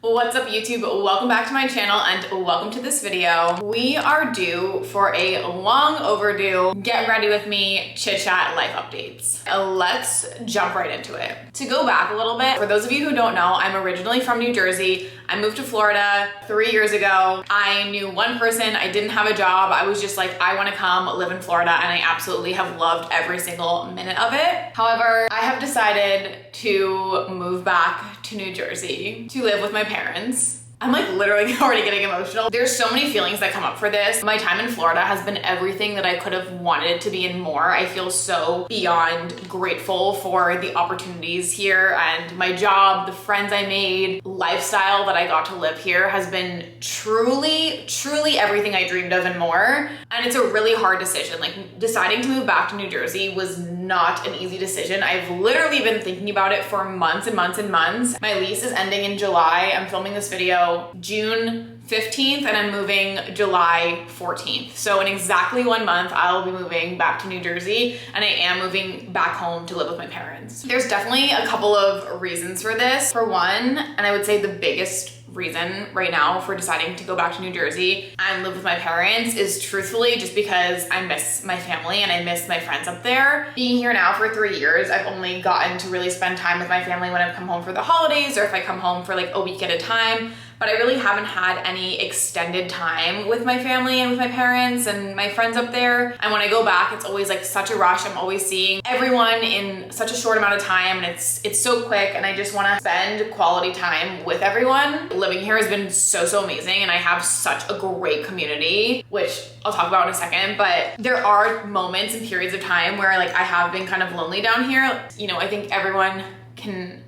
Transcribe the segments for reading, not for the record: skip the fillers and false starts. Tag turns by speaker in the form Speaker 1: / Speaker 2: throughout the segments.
Speaker 1: What's up YouTube? Welcome back to my channel and welcome to this video. We are due for a long overdue get ready with me chit chat life updates. Let's jump right into it. To go back a little bit, for those of you who don't know, I'm originally from New Jersey. I moved to Florida 3 years ago. I knew one person, I didn't have a job. I was just like, I wanna come live in Florida, and I absolutely have loved every single minute of it. However, I have decided to move back to New Jersey to live with my parents. I'm like literally already getting emotional. There's so many feelings that come up for this. My time in Florida has been everything that I could have wanted to be and more. I feel so beyond grateful for the opportunities here and my job, the friends I made, lifestyle that I got to live here has been truly everything I dreamed of and more. And it's a really hard decision. Like deciding to move back to New Jersey was not an easy decision. I've literally been thinking about it for months and months and months. My lease is ending in July. I'm filming this video June 15th and I'm moving July 14th. So in exactly 1 month, I'll be moving back to New Jersey, and I am moving back home to live with my parents. There's definitely a couple of reasons for this. For one, and I would say the biggest reason right now for deciding to go back to New Jersey and live with my parents is truthfully just because I miss my family and I miss my friends up there. Being here now for 3 years, I've only gotten to really spend time with my family when I've come home for the holidays or if I come home for like a week at a time. But I really haven't had any extended time with my family and with my parents and my friends up there. And when I go back, it's always like such a rush. I'm always seeing everyone in such a short amount of time, and it's so quick, and I just want to spend quality time with everyone. Living here has been so amazing, and I have such a great community, which I'll talk about in a second. But there are moments and periods of time where like I have been kind of lonely down here. You know, I think everyone can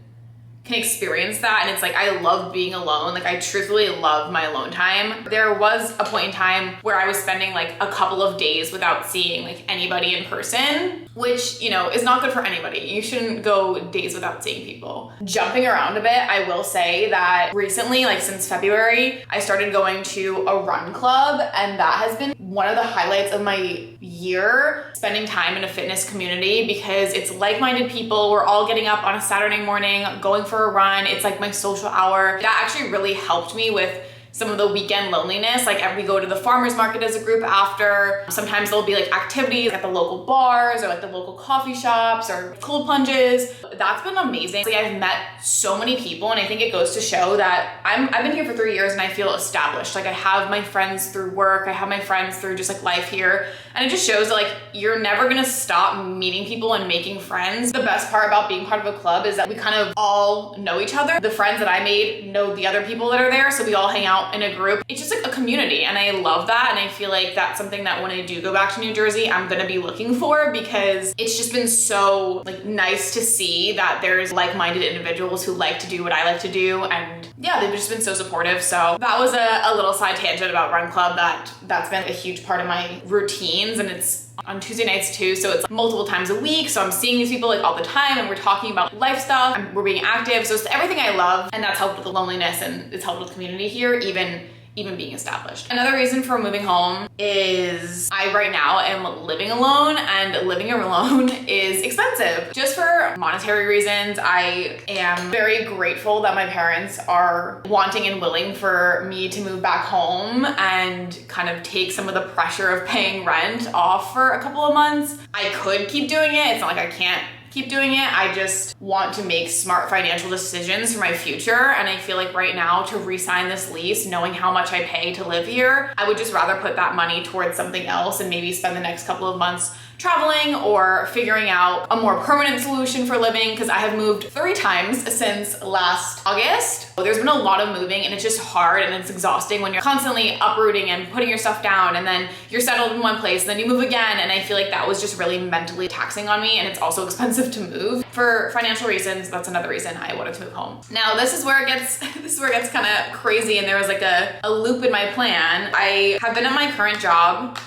Speaker 1: experience that, and it's like I love being alone. Like I truthfully love my alone time. There was a point in time where I was spending like a couple of days without seeing like anybody in person, which, you know, is not good for anybody. You shouldn't go days without seeing people. Jumping around a bit, I will say that recently, like since February, I started going to a run club, and that has been one of the highlights of my year, spending time in a fitness community, because it's like-minded people. We're all getting up on a Saturday morning, going for a run. It's like my social hour. That actually really helped me with some of the weekend loneliness. Like we go to the farmer's market as a group after. Sometimes there'll be like activities at the local bars or like the local coffee shops or cold plunges. That's been amazing. Like I've met so many people, and I think it goes to show that I've been here for 3 years and I feel established. Like I have my friends through work, I have my friends through just like life here. And it just shows that like you're never gonna stop meeting people and making friends. The best part about being part of a club is that we kind of all know each other. The friends that I made know the other people that are there, so we all hang out in a group. It's just like a community, and I love that. And I feel like that's something that when I do go back to New Jersey, I'm gonna be looking for, because it's just been so like nice to see that there's like-minded individuals who like to do what I like to do. And yeah, they've just been so supportive. So that was a little side tangent about Run Club. That's been a huge part of my routines, and it's on Tuesday nights too, so it's multiple times a week. So I'm seeing these people like all the time, and we're talking about life stuff, and we're being active. So it's everything I love, and that's helped with the loneliness, and it's helped with community here, even being established. Another reason for moving home is I right now am living alone, and living alone is expensive. Just for monetary reasons, I am very grateful that my parents are wanting and willing for me to move back home and kind of take some of the pressure of paying rent off for a couple of months. I could keep doing it. It's not like I can't keep doing it. I just want to make smart financial decisions for my future. And I feel like right now, to re-sign this lease, knowing how much I pay to live here, I would just rather put that money towards something else and maybe spend the next couple of months traveling or figuring out a more permanent solution for living, because I have moved 3 times since last August. There's been a lot of moving, and it's just hard and it's exhausting when you're constantly uprooting and putting your stuff down, and then you're settled in one place and then you move again. And I feel like that was just really mentally taxing on me, and it's also expensive to move. For financial reasons, that's another reason I wanted to move home. Now this is where it gets kind of crazy, and there was like a loop in my plan. I have been at my current job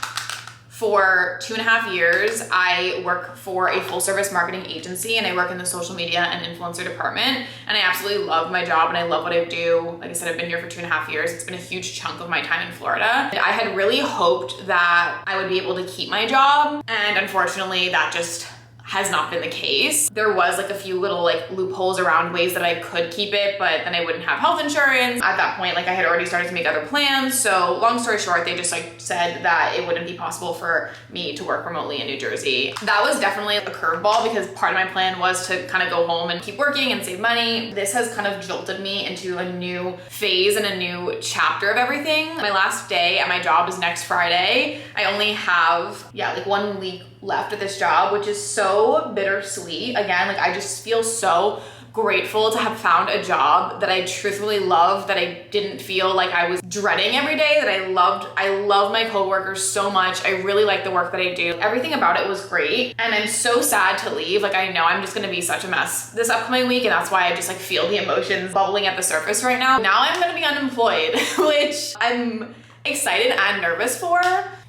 Speaker 1: for 2.5 years. I work for a full service marketing agency, and I work in the social media and influencer department. And I absolutely love my job, and I love what I do. Like I said, I've been here for 2.5 years. It's been a huge chunk of my time in Florida. And I had really hoped that I would be able to keep my job. And unfortunately that just has not been the case. There was like a few little like loopholes around ways that I could keep it, but then I wouldn't have health insurance. At that point, like I had already started to make other plans. So long story short, they just like said that it wouldn't be possible for me to work remotely in New Jersey. That was definitely a curveball because part of my plan was to kind of go home and keep working and save money. This has kind of jolted me into a new phase and a new chapter of everything. My last day at my job is next Friday. I only have, like 1 week left at this job, which is so bittersweet. Again, like I just feel so grateful to have found a job that I truthfully love, that I didn't feel like I was dreading every day, that I loved. I love my coworkers so much. I really like the work that I do. Everything about it was great. And I'm so sad to leave. Like I know I'm just gonna be such a mess this upcoming week, and that's why I just like feel the emotions bubbling at the surface right now. Now I'm gonna be unemployed, which I'm excited and nervous for.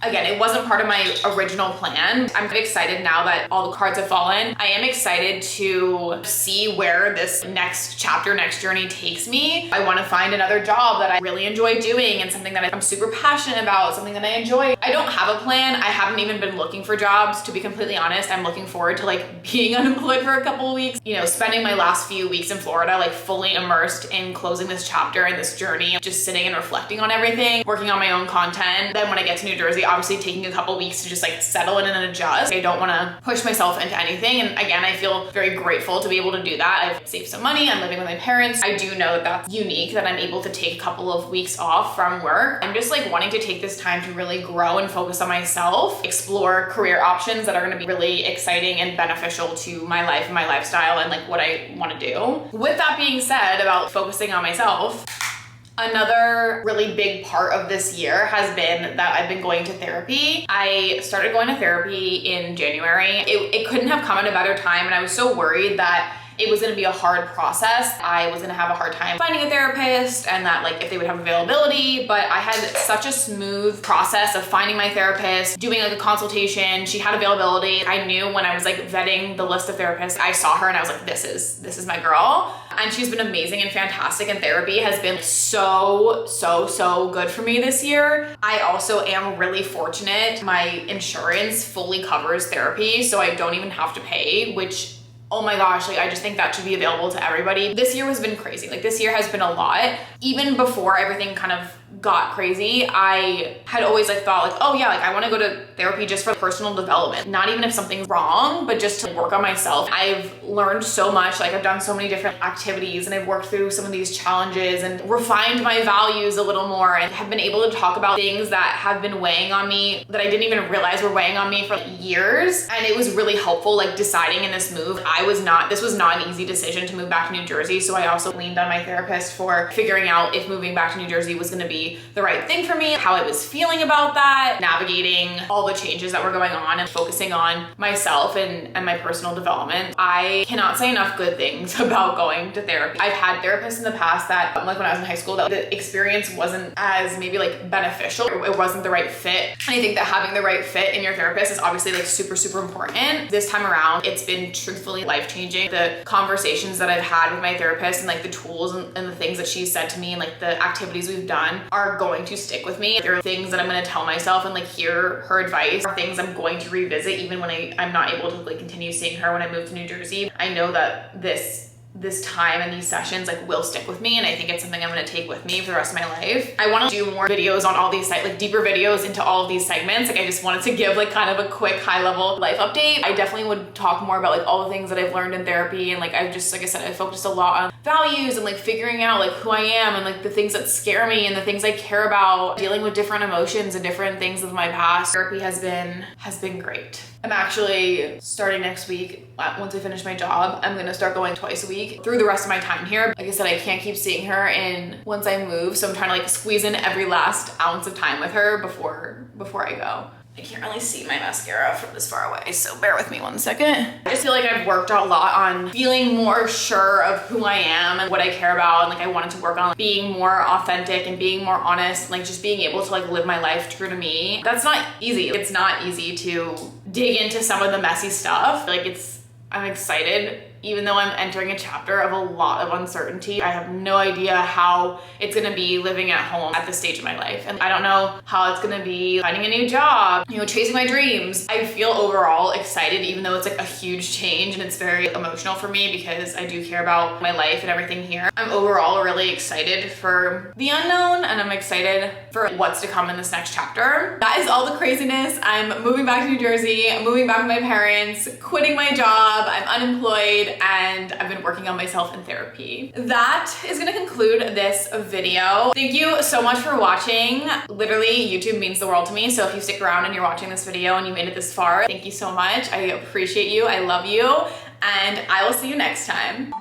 Speaker 1: Again, it wasn't part of my original plan. I'm excited now that all the cards have fallen. I am excited to see where this next chapter, next journey takes me. I want to find another job that I really enjoy doing and something that I'm super passionate about, something that I enjoy. I don't have a plan. I haven't even been looking for jobs, to be completely honest. I'm looking forward to like being unemployed for a couple of weeks. You know, spending my last few weeks in Florida, like fully immersed in closing this chapter and this journey, just sitting and reflecting on everything, working on my own content. Then when I get to New Jersey, obviously taking a couple weeks to just like settle in and adjust. I don't want to push myself into anything. And again, I feel very grateful to be able to do that. I've saved some money. I'm living with my parents. I do know that that's unique, that I'm able to take a couple of weeks off from work. I'm just like wanting to take this time to really grow and focus on myself, explore career options that are going to be really exciting and beneficial to my life and my lifestyle and like what I want to do. With that being said about focusing on myself, another really big part of this year has been that I've been going to therapy. I started going to therapy in January. It couldn't have come at a better time, and I was so worried that it was gonna be a hard process. I was gonna have a hard time finding a therapist and that like if they would have availability, but I had such a smooth process of finding my therapist, doing like a consultation. She had availability. I knew when I was like vetting the list of therapists, I saw her and I was like, this is my girl. And she's been amazing and fantastic, and therapy has been so good for me this year. I also am really fortunate. My insurance fully covers therapy, so I don't even have to pay, which, oh my gosh, like I just think that should be available to everybody. This year has been crazy. Like this year has been a lot. Even before everything kind of got crazy, I had always like thought like, oh yeah, like I want to go to therapy just for personal development. Not even if something's wrong, but just to work on myself. I've learned so much. Like I've done so many different activities and I've worked through some of these challenges and refined my values a little more and have been able to talk about things that have been weighing on me that I didn't even realize were weighing on me for years. And it was really helpful like deciding in this move. This was not an easy decision to move back to New Jersey. So I also leaned on my therapist for figuring out if moving back to New Jersey was going to be the right thing for me, how I was feeling about that, navigating all the changes that were going on and focusing on myself and my personal development. I cannot say enough good things about going to therapy. I've had therapists in the past that, like when I was in high school, that the experience wasn't as maybe like beneficial. It wasn't the right fit. And I think that having the right fit in your therapist is obviously like super important. This time around, it's been truthfully life-changing. The conversations that I've had with my therapist and like the tools and the things that she said to me and like the activities we've done are going to stick with me. There are things that I'm going to tell myself and like hear her advice, or things I'm going to revisit even when I'm not able to like continue seeing her when I move to New Jersey. I know that this time and these sessions like will stick with me, and I think it's something I'm going to take with me for the rest of my life. I want to do more videos on all these like deeper videos into all of these segments. Like I just wanted to give like kind of a quick high level life update. I definitely would talk more about like all the things that I've learned in therapy, and like I've just, like I said, I focused a lot on values and like figuring out like who I am and like the things that scare me and the things I care about, dealing with different emotions and different things of my past. Therapy has been great. I'm actually starting next week. Once I finish my job, I'm gonna start going twice a week through the rest of my time here. Like I said, I can't keep seeing her once I move, so I'm trying to like squeeze in every last ounce of time with her before I go. I can't really see my mascara from this far away, so bear with me 1 second. I just feel like I've worked a lot on feeling more sure of who I am and what I care about, and like I wanted to work on like, being more authentic and being more honest, and like just being able to like live my life true to me. That's not easy. It's not easy to dig into some of the messy stuff. Like I'm excited even though I'm entering a chapter of a lot of uncertainty. I have no idea how it's gonna be living at home at this stage of my life. And I don't know how it's gonna be finding a new job, you know, chasing my dreams. I feel overall excited, even though it's like a huge change and it's very emotional for me because I do care about my life and everything here. I'm overall really excited for the unknown, and I'm excited for what's to come in this next chapter. That is all the craziness. I'm moving back to New Jersey, moving back with my parents, quitting my job, I'm unemployed, and I've been working on myself in therapy. That is gonna conclude this video. Thank you so much for watching. Literally, YouTube means the world to me, so if you stick around and you're watching this video and you made it this far, thank you so much. I appreciate you, I love you, and I will see you next time.